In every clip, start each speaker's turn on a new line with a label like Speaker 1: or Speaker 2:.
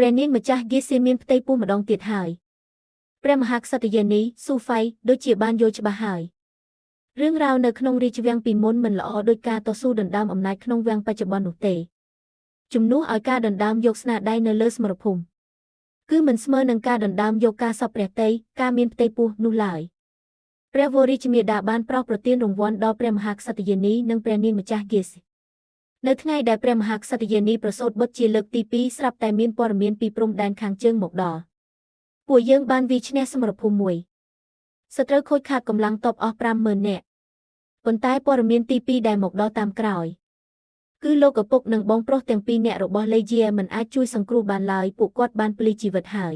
Speaker 1: ព្រះនាងម្ចាស់ហ្គៀសមានផ្ទៃពោះម្ដងទៀតហើយព្រះមហាក្សត្រយានីស៊ូហ្វៃដូចជាបានយល់ច្បាស់ហើយរឿងរ៉ាវនៅក្នុងរាជវាំងពីមុនមិនល្អដោយការតស៊ូដណ្ដើមអំណាចក្នុងវាំងបច្ចុប្បន្ននោះទេជំនួសឲ្យការដណ្ដើមយកស្នាដៃនៅលើស្មរភូមិគឺមិនស្មើនឹងការដណ្ដើមយកការសពព្រះតីការមានផ្ទៃពោះនោះឡើយព្រះវររាជមាតាបានប្រោសប្រទានរង្វាន់ដល់ព្រះមហាក្សត្រយានីនិងព្រះនាងម្ចាស់ហ្គៀសនៅថ្ងៃដែលព្រះមហាក្សត្រយានីប្រសូតបុត្រជាលើកទី2ស្រាប់តែមានព័ត៌មានពីព្រំដែនខាងជើងមកដល់ពួកយើងបានវាយឈ្នះសមរភូមិមួយសត្រូវខូចខាតកម្លាំងទ័ពអស់ 50,000 នាក់ប៉ុន្តែព័ត៌មានទី2ដែលមកដល់តាមក្រោយគឺលោកឪពុកនិងបងប្រុសទាំងពីរនាក់របស់លេជាមិនអាចជួយសង្គ្រោះបានឡើយពួកគាត់បានភ្លីជីវិតហើយ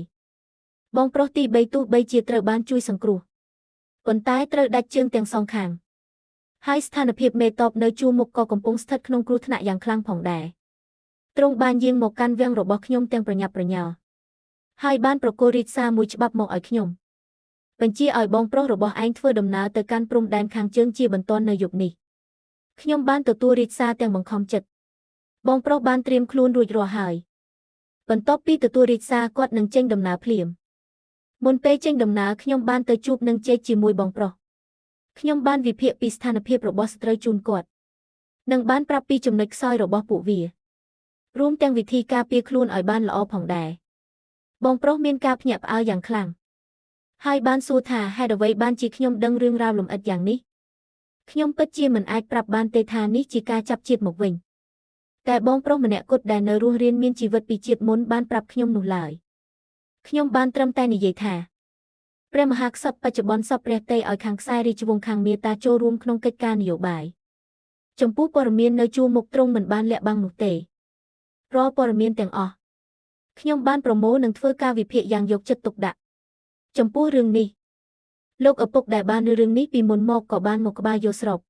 Speaker 1: បងប្រុសទី3ទោះបីជាត្រូវបានជួយសង្គ្រោះប៉ុន្តែត្រូវដាច់ជើងទាំងសងខាងហើយស្ថានភាពមេតបនៅជួរមុខក៏កំពុងស្ថិតក្នុងគ្រោះថ្នាក់យ៉ាងខ្លាំងផងដែរទ្រង់បានយាងមកកាន់វាំងរបស់ខ្ញុំទាំងប្រញាប់ប្រញាល់ហើយបានប្រគល់រាជសារមួយច្បាប់មកឲ្យខ្ញុំបញ្ជាឲ្យបងប្រុសរបស់ឯងធ្វើដំណើរទៅកាន់ព្រំដែនខាងជើងជាបន្ទាន់នៅយប់នេះខ្ញុំបានទទួលរាជសារទាំងបង្ខំចិត្តបងប្រុសបានត្រៀមខ្លួនរួចរាល់ហើយបន្ទាប់ពីទទួលរាជសារគាត់នឹងចេញដំណើរភ្លាមមុនពេលចេញដំណើរខ្ញុំបានទៅជួបនឹងជេកជាមួយបងប្រុសខ្ញុំបានវិភាគពីស្ថានភាពរបស់ស្ត្រីជូនគាត់និងបានប្រាប់ពីចំណុចខ្សោយរបស់ពួកវារួមទាំងវិធីការពារខ្លួនឲ្យបានល្អផងដែរបងប្រុសមានការភ្ញាក់ផ្អើលយ៉ាងខ្លាំងហើយបានសួរថាហេតុអ្វីបានជាខ្ញុំដឹងរឿងរ៉ាវលម្អិតយ៉ាងនេះខ្ញុំពិតជាមិនអាចប្រាប់បានទេថានេះជាការចាប់ជាតិមកវិញតែបងប្រុសម្នាក់គត់ដែលនៅរស់រានមានជីវិតពីជាតិមុនបានប្រាប់ខ្ញុំនោះឡើយខ្ញុំបានត្រឹមតែនិយាយថាព្រះមហាក្សត្របច្ចុប្បន្នសពព្រះតីឲ្យខាងខ្សែរាជវង្សខាងមាតាចូលរួមក្នុងកិច្ចការនយោបាយចំពោះព័ត៌មាននៅជួរមុខទ្រង់មិនបានលាក់បាំងនោះទេរាល់ព័ត៌មានទាំងអស់ខ្ញុំបានប្រមូលនិងធ្វើការវិភាគយ៉ាងយកចិត្តទុកដាក់ចំពោះរឿងនេះលោកឪពុកដែលបានឮរឿងនេះពីមុនមកក៏បានមកក្បាលយកស្រប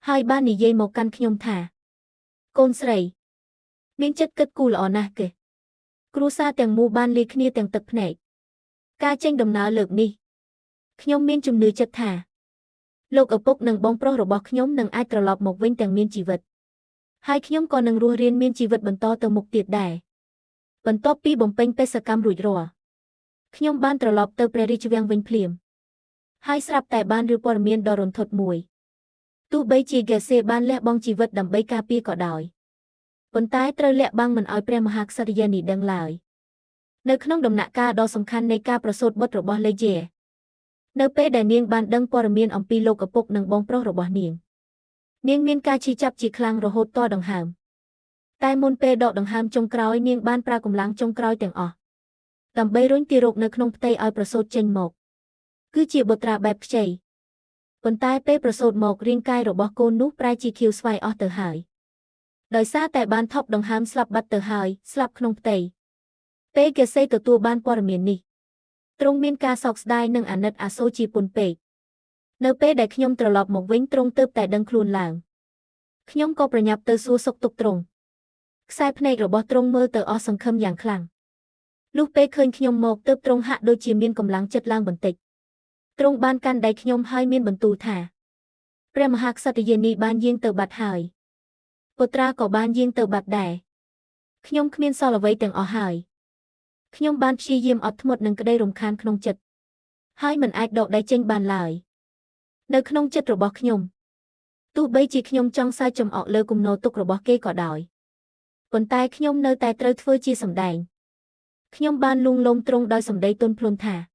Speaker 1: ហើយបាននិយាយមកកាន់ខ្ញុំថាកូនស្រីមានចិត្តគិតគូរល្អណាស់គេគ្រួសារទាំងមូលបានលាគ្នាទាំងទឹកភ្នែកការចេញដំណើរលើកនេះខ្ញុំមានជំនឿចិត្តថាលោកឪពុកនិងបងប្រុសរបស់ខ្ញុំនឹងអាចត្រឡប់មកវិញទាំងមានជីវិតហើយខ្ញុំក៏នឹងរស់រានមានជីវិតបន្តទៅមុខទៀតដែរបន្ទាប់ពីបំពេញបេសកកម្មរួចរាល់ខ្ញុំបានត្រឡប់ទៅព្រះរាជវាំងវិញភ្លាមហើយស្រាប់តែបានឮព័ត៌មានដ៏រន្ធត់មួយទោះបីជាហ្គេសេបានលះបង់ជីវិតដើម្បីការពារក៏ដោយប៉ុន្តែត្រូវលាក់បាំងមិនឲ្យព្រះមហាក្សត្រយានីដឹងឡើយនៅក្នុងដំណាក់កាលដ៏សំខាន់នៃការប្រសូតបុត្ររបស់លេជានៅពេលដែលនាងបានដឹងព័ត៌មានអំពីលោកឪពុកនិងបងប្រុសរបស់នាងមានការឈឺចាប់ជាខ្លាំងរហូតតដង្ហើមតែមុនពេលដកដង្ហើមចុងក្រោយនាងបានប្រើកម្លាំងចុងក្រោយទាំងអស់ដើម្បីរុញទារកនៅក្នុងផ្ទៃឲ្យប្រសូតចេញមកគឺជាបុត្រាបែបខ្ចីប៉ុន្តែពេលប្រសូតមករាងកាយរបស់កូននោះប្រែជាខៀវស្វាយអស់ទៅហើយដោយសារតែបានថប់ដង្ហើមស្លាប់បាត់ទៅហើយស្លាប់ក្នុងផ្ទៃពេលហ្គេសេទទួលបានព័ត៌មាននេះទ្រង់មានការសោកស្ដាយនិងអាណិតអាសូរជាពន់ពេកនៅពេលដែលខ្ញុំត្រឡប់មកវិញទ្រង់ទើបតែដឹងខ្លួនឡើងខ្ញុំក៏ប្រញាប់ទៅសួរសុខទុក្ខទ្រង់ខ្សែភ្នែករបស់ទ្រង់មើលទៅអស់សង្ឃឹមយ៉ាងខ្លាំងលុះពេលឃើញខ្ញុំមកទើបទ្រង់ហាក់ដូចជាមានកម្លាំងចិត្តឡើងបន្តិចទ្រង់បានកាន់ដៃខ្ញុំហើយមានបន្ទូលថាព្រះមហាក្សត្រយានីបានយាងទៅបាត់ហើយពុត្រាក៏បានយាងទៅបាត់ដែរខ្ញុំគ្មានសល់អ្វីទាំងអស់ហើយខ្ញុំបានព្យាយាមអត់ធ្មត់នឹងក្តីរំខានក្នុងចិត្តហើយមិនអាចដកដៃចេញបានឡើយនៅក្នុងចិត្តរបស់ខ្ញុំទោះបីជាខ្ញុំចង់សើចចំអកលើគំនរទុករបស់គេក៏ដោយប៉ុន្តែខ្ញុំនៅតែត្រូវធ្វើជាសម្ដែងខ្ញុំបានលួងលោមទ្រង់ដោយសម្ដីទន់ភ្លន់ថា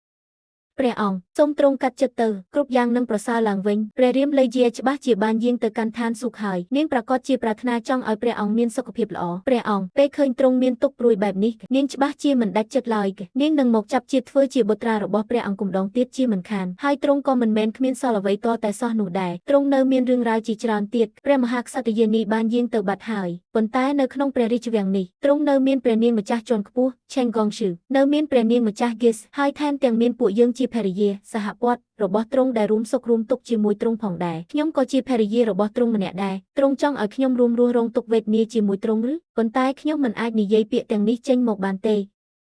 Speaker 1: ព្រះអង្គសូមទ្រង់កាត់ចិត្តទៅគ្រប់យ៉ាងនឹងប្រសើរឡើងវិញព្រះរាមលេជាច្បាស់ជាបានយាងទៅកាន់ឋានសុខហើយនាងប្រកាសជាប្រាថ្នាចង់ឲ្យព្រះអង្គមានសុខភាពល្អព្រះអង្គពេលឃើញទ្រង់មានទុក្ខព្រួយបែបនេះនាងច្បាស់ជាមិនដាច់ចិត្តឡើយនាងនឹងមកចាប់ជាតិធ្វើជាបុត្រារបស់ព្រះអង្គម្ដងទៀតជាមិនខានហើយទ្រង់ក៏មិនមែនគ្មានសល់អ្វីតតែសោះនោះដែរទ្រង់នៅមានរឿងរ៉ាវជាច្រើនទៀតព្រះមហាក្សត្រយានីបានយាងទៅបាត់ហើយប៉ុន្តែនៅក្នុងព្រះរាជវាំងនេះទ្រង់នៅមានព្រះនាងម្ចាស់ជាន់ខ្ពស់ឆេងកងឈឺនៅមានព្រះនាងម្ចាស់ហ្គីសហើយថែមទាំងមានពួកយើងជាភរិយាសហព័ន្ធរបស់ទ្រង់ដែលរួមសុខរួមទុក្ខជាមួយទ្រង់ផងដែរខ្ញុំក៏ជាភរិយារបស់ទ្រង់ម្នាក់ដែរទ្រង់ចង់ឲ្យខ្ញុំរួមរស់រងទុក្ខវេទនាជាមួយទ្រង់ឬប៉ុន្តែខ្ញុំមិនអាចនិយាយពាក្យទាំងនេះចេញមកបានទេ